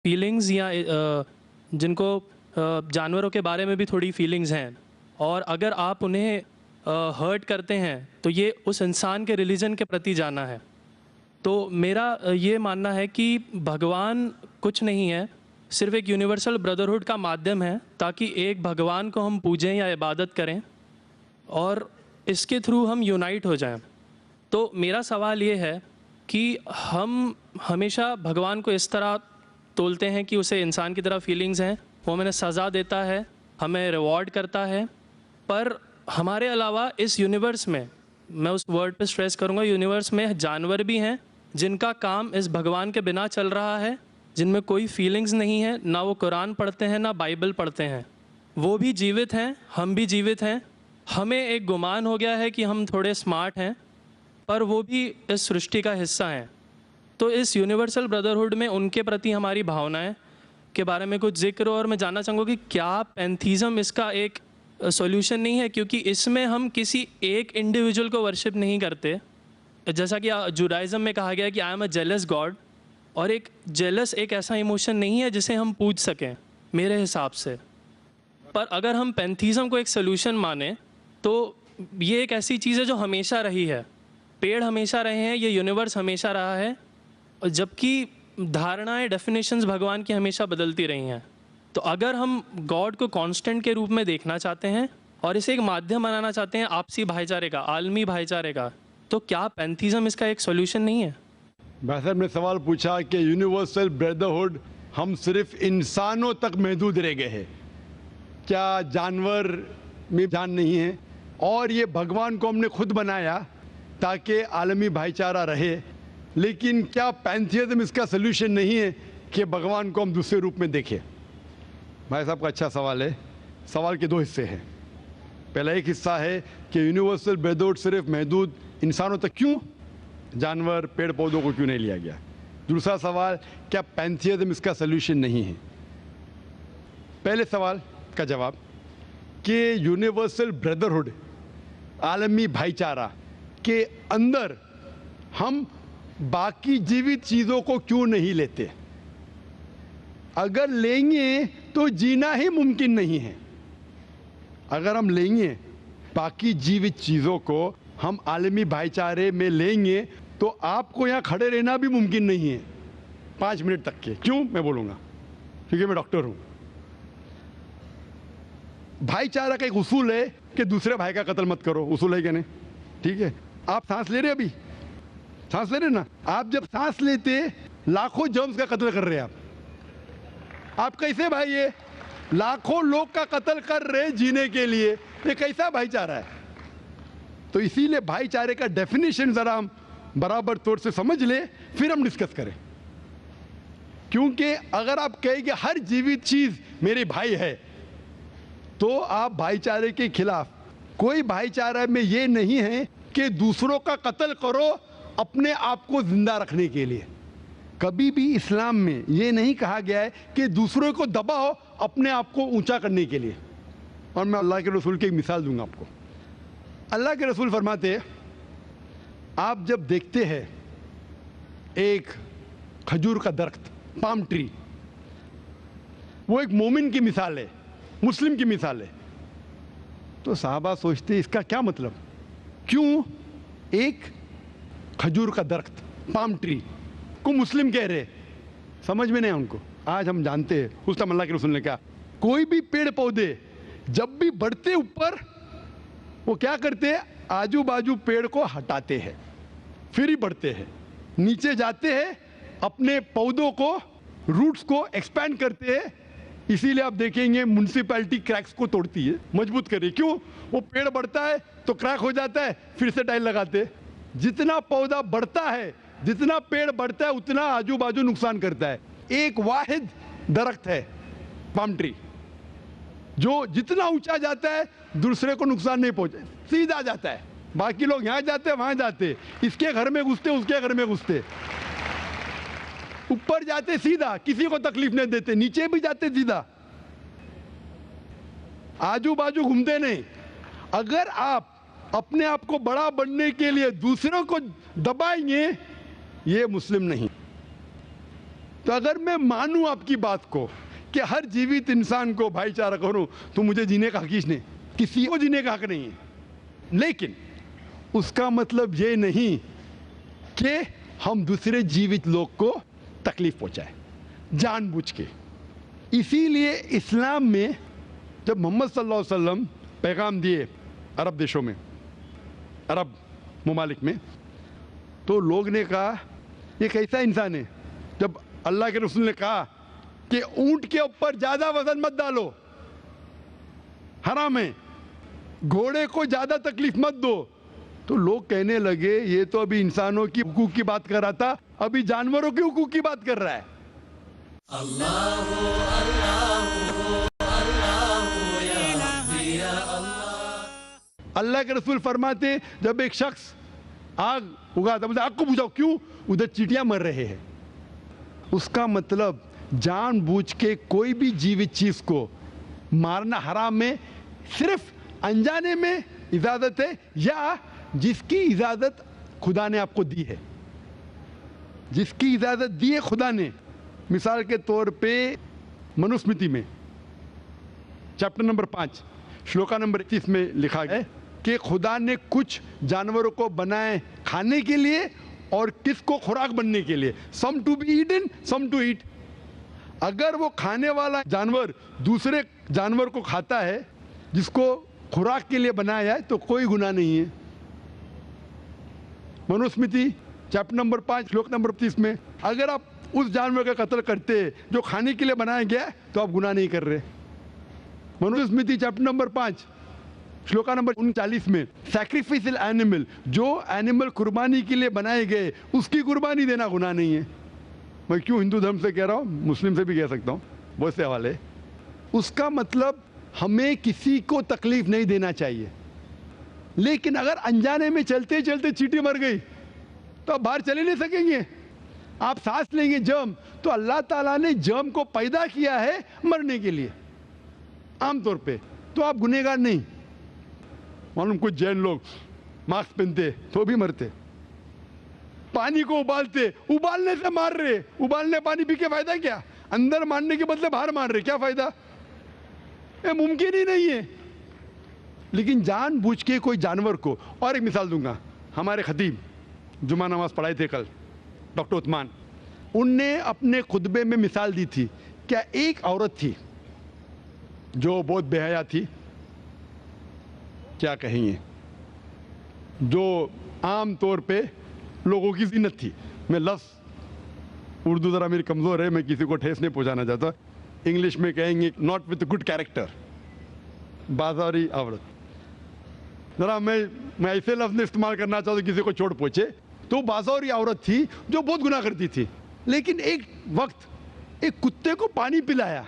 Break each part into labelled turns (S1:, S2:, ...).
S1: Feelings या जिनको जानवरों के बारे में भी थोड़ी फीलिंग्स हैं, और अगर आप उन्हें हर्ट करते हैं तो ये उस इंसान के रिलीजन के प्रति जाना है। तो मेरा ये मानना है कि भगवान कुछ नहीं है, सिर्फ एक यूनिवर्सल ब्रदरहुड का माध्यम है ताकि एक भगवान को हम पूजें या इबादत करें और इसके थ्रू हम यूनाइट हो जाएं। तो मेरा सवाल ये है कि हम हमेशा भगवान को इस तरह तोलते हैं कि उसे इंसान की तरह फीलिंग्स हैं, वो हमें सज़ा देता है, हमें रिवॉर्ड करता है, पर हमारे अलावा इस यूनिवर्स में, मैं उस वर्ड पे स्ट्रेस करूँगा, यूनिवर्स में जानवर भी हैं जिनका काम इस भगवान के बिना चल रहा है, जिनमें कोई फीलिंग्स नहीं है, ना वो कुरान पढ़ते हैं ना बाइबल पढ़ते हैं। वो भी जीवित हैं, हम भी जीवित हैं। हमें एक गुमान हो गया है कि हम थोड़े स्मार्ट हैं, पर वो भी इस सृष्टि का हिस्सा हैं। तो इस यूनिवर्सल ब्रदरहुड में उनके प्रति हमारी भावनाएं के बारे में कुछ जिक्र, और मैं जानना चाहूँगा कि क्या पैंथीज़म इसका एक सॉल्यूशन नहीं है, क्योंकि इसमें हम किसी एक इंडिविजुअल को वर्शिप नहीं करते। जैसा कि जुडाइज़म में कहा गया है कि I am a jealous God, और एक जेलस एक ऐसा इमोशन नहीं है जिसे हम पूज सकें मेरे हिसाब से। पर अगर हम पैंथीज़म को एक सॉल्यूशन माने तो ये एक ऐसी चीज़ है जो हमेशा रही है, पेड़ हमेशा रहे हैं, ये यूनिवर्स हमेशा रहा है, जबकि धारणाएं, डेफिनेशंस भगवान की हमेशा बदलती रही हैं। तो अगर हम गॉड को कांस्टेंट के रूप में देखना चाहते हैं और इसे एक माध्यम बनाना चाहते हैं आपसी भाईचारे का, आलमी भाईचारे का, तो क्या पैंथीज़म इसका एक सॉल्यूशन नहीं है?
S2: भाई साहब ने सवाल पूछा कि यूनिवर्सल ब्रदरहुड हम सिर्फ इंसानों तक महदूद रह गए हैं, क्या जानवर में जान नहीं है? और ये भगवान को हमने खुद बनाया ताकि आलमी भाईचारा रहे, लेकिन क्या पैंथीज़म इसका सलूशन नहीं है कि भगवान को हम दूसरे रूप में देखें? भाई साहब का अच्छा सवाल है। सवाल के दो हिस्से हैं। पहला एक हिस्सा है कि यूनिवर्सल ब्रदरहुड सिर्फ महदूद इंसानों तक क्यों, जानवर पेड़ पौधों को क्यों नहीं लिया गया? दूसरा सवाल, क्या पैंथीज़म इसका सलूशन नहीं है? पहले सवाल का जवाब कि यूनिवर्सल ब्रदरहुड, आलमी भाईचारा के अंदर हम बाकी जीवित चीज़ों को क्यों नहीं लेते? अगर लेंगे तो जीना ही मुमकिन नहीं है। अगर हम लेंगे बाकी जीवित चीज़ों को, हम आलमी भाईचारे में लेंगे, तो आपको यहाँ खड़े रहना भी मुमकिन नहीं है 5 मिनट तक के। क्यों? मैं बोलूँगा, क्योंकि मैं डॉक्टर हूँ। भाईचारा का एक उसूल है कि दूसरे भाई का कत्ल मत करो, उसूल है क्या नहीं? ठीक है, आप सांस ले रहे, अभी सांस ले रहे ना, आप जब सांस लेते लाखों जर्म्स का कत्ल कर रहे हैं आप कैसे भाई? ये लाखों लोग का कत्ल कर रहे जीने के लिए, ये कैसा भाईचारा है? तो इसीलिए भाईचारे का डेफिनेशन जरा हम बराबर तौर से समझ ले, फिर हम डिस्कस करें। क्योंकि अगर आप कहेंगे हर जीवित चीज मेरे भाई है, तो आप भाईचारे के खिलाफ। कोई भाईचारा में ये नहीं है कि दूसरों का कत्ल करो अपने आप को जिंदा रखने के लिए। कभी भी इस्लाम में ये नहीं कहा गया है कि दूसरों को दबाओ अपने आप को ऊंचा करने के लिए। और मैं अल्लाह के रसूल की एक मिसाल दूंगा आपको। अल्लाह के रसूल फरमाते हैं, आप जब देखते हैं एक खजूर का दरख्त, पाम ट्री, वो एक मोमिन की मिसाल है, मुस्लिम की मिसाल है, तो साहबा सोचते इसका क्या मतलब? क्यों एक खजूर का दरख्त, पाम ट्री को मुस्लिम कह रहे? समझ में नहीं उनको। आज हम जानते हैं, उस टाइम अल्लाह के रसूल ने कहा, कोई भी पेड़ पौधे जब भी बढ़ते ऊपर, वो क्या करते हैं? आजू बाजू पेड़ को हटाते हैं, फिर ही बढ़ते हैं। नीचे जाते हैं, अपने पौधों को, रूट्स को एक्सपैंड करते हैं। इसीलिए आप देखेंगे म्युनिसिपैलिटी क्रैक्स को तोड़ती है, मजबूत करे। क्यों? वो पेड़ बढ़ता है तो क्रैक हो जाता है, फिर से टाइल लगाते हैं। जितना पौधा बढ़ता है, जितना पेड़ बढ़ता है, उतना आजू बाजू नुकसान करता है। एक वाहिद दरख्त है पाम ट्री, जो जितना ऊंचा जाता है दूसरे को नुकसान नहीं पहुंचे, सीधा जाता है। बाकी लोग यहां जाते वहां जाते, इसके घर में घुसते उसके घर में घुसते, ऊपर जाते सीधा, किसी को तकलीफ नहीं देते, नीचे भी जाते सीधा, आजू बाजू घूमते नहीं। अगर आप अपने आप को बड़ा बनने के लिए दूसरों को दबाएंगे, ये मुस्लिम नहीं। तो अगर मैं मानूं आपकी बात को कि हर जीवित इंसान को भाईचारा करूं, तो मुझे जीने का हक ही नहीं, किसी को जीने का हक नहीं है। लेकिन उसका मतलब ये नहीं कि हम दूसरे जीवित लोग को तकलीफ पहुंचाए जानबूझ के। इसीलिए इस्लाम में जब मोहम्मद सल्लल्लाहु अलैहि वसल्लम पैगाम दिए अरब देशों में, अरब ममालिक में, तो लोग ने कहा ये कैसा इंसान है। जब अल्लाह के रसूल ने कहा कि ऊंट के ऊपर ज्यादा वजन मत डालो, हराम है, घोड़े को ज्यादा तकलीफ मत दो, तो लोग कहने लगे ये तो अभी इंसानों की हुकूक की बात कर रहा था, अभी जानवरों के हुकूक की बात कर रहा है। अल्लाह के रसूल फरमाते जब एक शख्स आग उगाता, बोलते आग को बुझाओ, क्यों? उधर चींटियां मर रहे हैं। उसका मतलब जानबूझ के कोई भी जीवित चीज को मारना हराम है, सिर्फ अनजाने में इजाजत है या जिसकी इजाजत खुदा ने आपको दी है, जिसकी इजाजत दी है खुदा ने। मिसाल के तौर पे मनुस्मृति में चैप्टर नंबर 5 श्लोका नंबर 31 में लिखा है कि खुदा ने कुछ जानवरों को बनाए खाने के लिए और किसको खुराक बनने के लिए, some to be eaten some to eat. अगर वो खाने वाला जानवर दूसरे जानवर को खाता है जिसको खुराक के लिए बनाया है, तो कोई गुनाह नहीं है। मनुस्मृति चैप्टर नंबर 5 श्लोक नंबर 30 में अगर आप उस जानवर का कत्ल करते जो खाने के लिए बनाया गया, तो आप गुनाह नहीं कर रहे। Manusmriti chapter number 5 shloka number 39 में सैक्रिफिशियल एनिमल, जो एनिमल कुर्बानी के लिए बनाए गए, उसकी कुर्बानी देना गुनाह नहीं है। मैं क्यों हिंदू धर्म से कह रहा हूँ, मुस्लिम से भी कह सकता हूँ, बहुत से हवाले। उसका मतलब हमें किसी को तकलीफ नहीं देना चाहिए। लेकिन अगर अनजाने में चलते चलते चींटी मर गई तो आप बाहर चले नहीं सकेंगे, आप सांस लेंगे जर्म, तो अल्लाह ताला ने जर्म को पैदा किया है मरने के लिए आमतौर पे, तो आप गुनहगार नहीं। मालूम कुछ जैन लोग मास्क पहनते तो भी मरते, पानी को उबालते, उबालने से मार रहे, उबालने पानी पी के फायदा क्या? अंदर मारने के बदले बाहर मार रहे, क्या फायदा? ये मुमकिन ही नहीं है। लेकिन जानबूझ के कोई जानवर को, और एक मिसाल दूंगा, हमारे खतीब जुमा नमाज पढ़ाए थे कल, डॉक्टर उस्मान, उनने अपने खुतबे में मिसाल दी थी। क्या एक औरत थी जो बहुत बेहया थी, क्या कहेंगे, जो आम तौर पे लोगों की जीनत थी। मैं लफ्ज़ उर्दू ज़रा मेरी कमज़ोर है, मैं किसी को ठेस नहीं पहुंचाना चाहता। इंग्लिश में कहेंगे नॉट विथ गुड कैरेक्टर, बाजारी औरत। ज़रा मैं ऐसे लफ्ज़ इस्तेमाल करना चाहता हूँ किसी को चोट पहुंचे, तो बाजारी औरत थी जो बहुत गुनाह करती थी। लेकिन एक वक्त एक कुत्ते को पानी पिलाया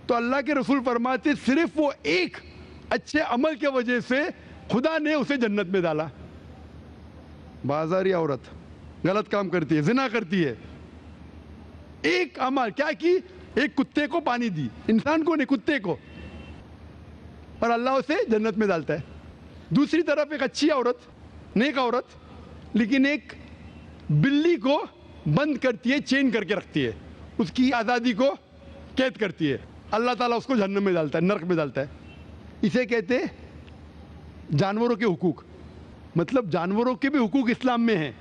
S2: तो अल्लाह के रसूल फरमाते सिर्फ वो एक अच्छे अमल के वजह से खुदा ने उसे जन्नत में डाला। बाजारी औरत गलत काम करती है, जिना करती है, एक अमल क्या की, एक कुत्ते को पानी दी, इंसान को नहीं कुत्ते को, और अल्लाह उसे जन्नत में डालता है। दूसरी तरफ एक अच्छी औरत, नेक औरत, लेकिन एक बिल्ली को बंद करती है, चेन करके रखती है, उसकी आज़ादी को कैद करती है, अल्लाह ताला उसको जहन्नम में डालता है, नरक में डालता है। इसे कहते हैं जानवरों के हुकूक। मतलब जानवरों के भी हुकूक इस्लाम में हैं।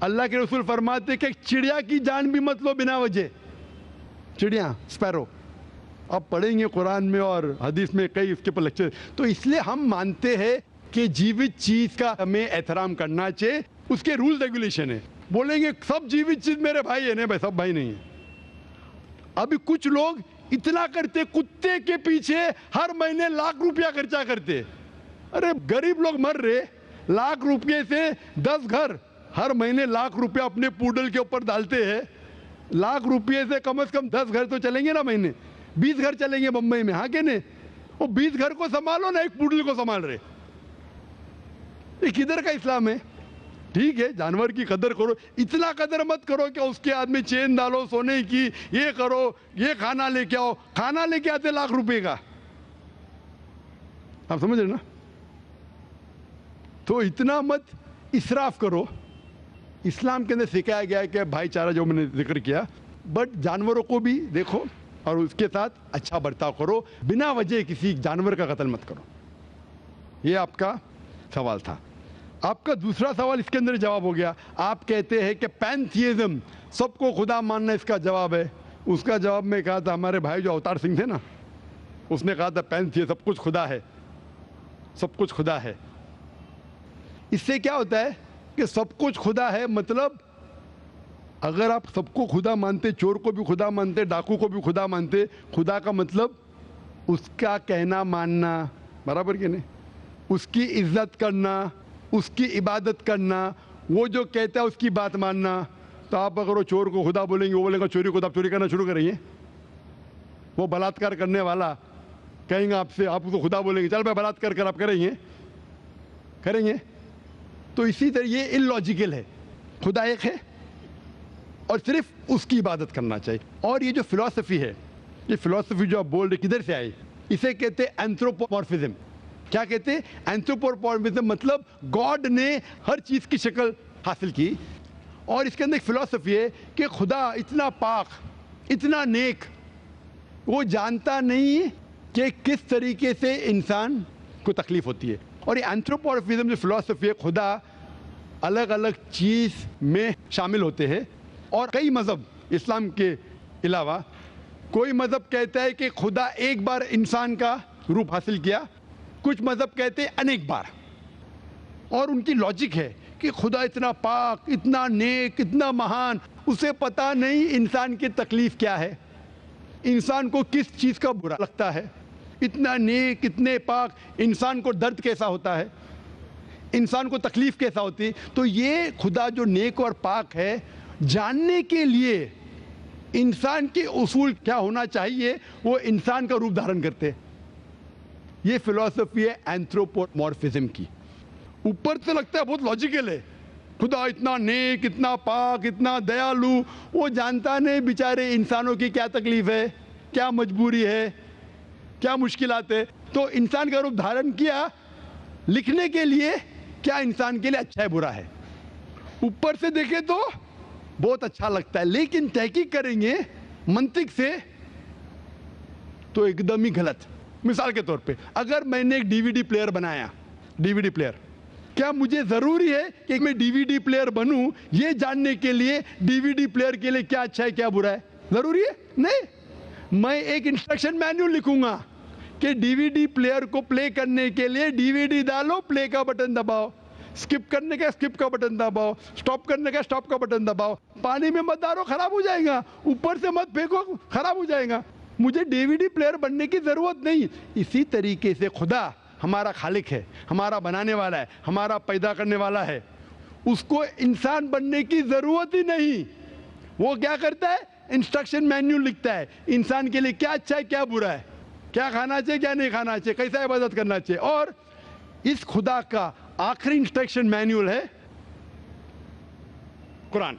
S2: अल्लाह के रसूल फरमाते कि चिड़िया की जान भी मत लो बिना वजह। चिड़िया, स्पैरो, आप पढ़ेंगे कुरान में और हदीस में कई इसके पर लेक्चर। तो इसलिए हम मानते हैं कि जीवित चीज का हमें एहतराम करना चाहिए, उसके रूल रेगुलेशन है। बोलेंगे सब जीवित चीज मेरे भाई है, नहीं भाई, सब भाई नहीं है। अभी कुछ लोग इतना करते, कुत्ते के पीछे हर महीने लाख रुपया खर्चा करते। अरे गरीब लोग मर रहे, लाख रुपये से 10 घर हर महीने लाख रुपया अपने पूडल के ऊपर डालते हैं। लाख रुपये से कम 10 घर तो चलेंगे ना महीने, 20 घर चलेंगे बम्बई में, हाँ के नहीं? वो 20 घर को संभालो ना, एक पूडल को संभाल रहे। ये किधर का इस्लाम है? ठीक है, जानवर की कदर करो, इतना कदर मत करो कि उसके हाथ में चेन डालो सोने की, ये करो, ये खाना लेके आओ। खाना लेके आते लाख रुपए का, आप समझ रहे ना? तो इतना मत इसराफ करो। इस्लाम के अंदर सिखाया गया है कि भाईचारा जो मैंने जिक्र किया, बट जानवरों को भी देखो और उसके साथ अच्छा बर्ताव करो, बिना वजह किसी जानवर का कत्ल मत करो। ये आपका सवाल था। आपका दूसरा सवाल इसके अंदर जवाब हो गया। आप कहते हैं कि पैंथियज्म, सबको खुदा मानना इसका जवाब है। उसका जवाब में कहा था, हमारे भाई जो अवतार सिंह थे ना, उसने कहा था पैंथियज्म सब कुछ खुदा है, सब कुछ खुदा है। इससे क्या होता है कि सब कुछ खुदा है, मतलब अगर आप सबको खुदा मानते, चोर को भी खुदा मानते, डाकू को भी खुदा मानते, खुदा का मतलब उसका कहना मानना, बराबर कि नहीं, उसकी इज्जत करना, उसकी इबादत करना, वो जो कहता है उसकी बात मानना। तो आप अगर वो चोर को खुदा बोलेंगे, वो बोलेगा चोरी को, तो आप चोरी करना शुरू करेंगे। वो बलात्कार करने वाला कहेंगे आपसे, आप उसको खुदा बोलेंगे, चल मैं बलात्कार कर, आप करेंगे? करेंगे? तो इसी तरह ये इलॉजिकल है। खुदा एक है और सिर्फ उसकी इबादत करना चाहिए। और ये जो फिलॉसफी है, ये फिलॉसफी जो आप बोल रहे किधर से आई, इसे कहते हैं एंथ्रोपोमॉर्फिज्म। क्या कहते हैं? एंथ्रोपोमॉर्फिज्म, मतलब गॉड ने हर चीज की शक्ल हासिल की। और इसके अंदर एक फिलॉसफी है कि खुदा इतना पाक, इतना नेक, वो जानता नहीं कि किस तरीके से इंसान को तकलीफ होती है। और ये एंथ्रोपोमॉर्फिज्म जो फिलॉसफी है, खुदा अलग अलग चीज में शामिल होते हैं। और कई मजहब, इस्लाम के अलावा कोई मजहब कहता है कि खुदा एक बार इंसान का रूप हासिल किया, कुछ मजहब कहते हैं अनेक बार। और उनकी लॉजिक है कि खुदा इतना पाक, इतना नेक, इतना महान, उसे पता नहीं इंसान की तकलीफ क्या है, इंसान को किस चीज का बुरा लगता है। इतना नेक, इतने पाक, इंसान को दर्द कैसा होता है, इंसान को तकलीफ कैसा होती है। तो ये खुदा जो नेक और पाक है, जानने के लिए इंसान के उसूल क्या होना चाहिए, वो इंसान का रूप धारण करते हैं। ये फिलॉसफी है एंथ्रोपोमॉर्फिज्म की। ऊपर से लगता है बहुत लॉजिकल है, खुदा इतना नेक, इतना पाक, इतना दयालु, वो जानता नहीं बेचारे इंसानों की क्या तकलीफ है, क्या मजबूरी है, क्या मुश्किलात है। तो इंसान का रूप धारण किया लिखने के लिए, क्या इंसान के लिए अच्छा है बुरा है। ऊपर से देखे तो बहुत अच्छा लगता है, लेकिन तहकीक करेंगे मंतिक से तो एकदम ही गलत। मिसाल के तौर पे, अगर मैंने एक डीवीडी प्लेयर बनाया, डीवीडी प्लेयर, क्या मुझे जरूरी है कि मैं डीवीडी प्लेयर बनूं ये जानने के लिए डीवीडी प्लेयर के लिए क्या अच्छा है क्या बुरा है? जरूरी है? नहीं। मैं एक इंस्ट्रक्शन मैन्युअल लिखूंगा कि डीवीडी प्लेयर को प्ले करने के लिए डीवीडी डालो, प्ले का बटन दबाओ, स्किप करने का स्किप का बटन दबाओ, स्टॉप करने का स्टॉप का बटन दबाओ। पानी में मत डालो, खराब हो जाएगा, ऊपर से मत फेंको, खराब हो जाएगा। मुझे डीवीडी प्लेयर बनने की जरूरत नहीं। इसी तरीके से खुदा हमारा खालिक है, हमारा बनाने वाला है, हमारा पैदा करने वाला है, उसको इंसान बनने की जरूरत ही नहीं। वो क्या करता है? इंस्ट्रक्शन मैन्युअल लिखता है, इंसान के लिए क्या अच्छा है क्या बुरा है, क्या खाना चाहिए क्या नहीं खाना चाहिए, कैसा इबादत करना चाहिए। और इस खुदा का आखिरी इंस्ट्रक्शन मैन्युअल है कुरान।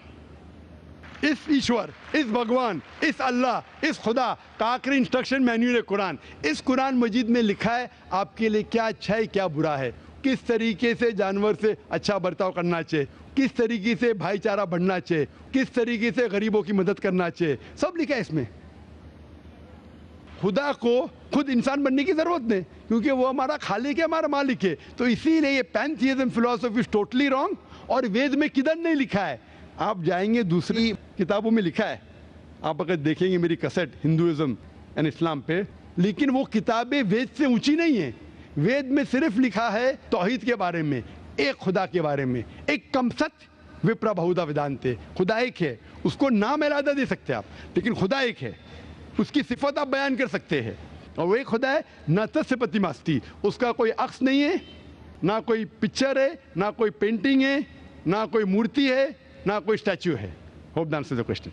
S2: इस ईश्वर, इस भगवान, इस अल्लाह, इस खुदा का आखिरी इंस्ट्रक्शन मैन्युअल है कुरान। इस कुरान मजीद में लिखा है आपके लिए क्या अच्छा है क्या बुरा है, किस तरीके से जानवर से अच्छा बर्ताव करना चाहिए, किस तरीके से भाईचारा बढ़ना चाहिए, किस तरीके से गरीबों की मदद करना चाहिए, सब लिखा है इसमें। खुदा को खुद इंसान बनने की जरूरत नहीं, क्योंकि वो हमारा खालिक है, हमारा मालिक है। तो इसीलिए ये पैंथियज्म फिलॉसफी इज टोटली रॉन्ग। और वेद में किधर नहीं लिखा है, आप जाएंगे दूसरी किताबों में लिखा है, आप अगर देखेंगे मेरी कैसेट हिंदुइज्म एंड इस्लाम पे, लेकिन वो किताबें वेद से ऊंची नहीं है। वेद में सिर्फ लिखा है तौहीद के बारे में, एक खुदा के बारे में, एक कम सत्य विप्रा बहुधा वेदांते, खुदा एक है, उसको नाम अलहदा दे सकते आप, लेकिन खुदा एक है, उसकी सिफत आप बयान कर सकते हैं। और वो एक खुदा है न तस्य प्रतिमास्ति, उसका कोई अक्स नहीं है, ना कोई पिक्चर है, ना कोई पेंटिंग है, ना कोई मूर्ति है, ना कोई स्टैच्यू है। Hope that answers the question.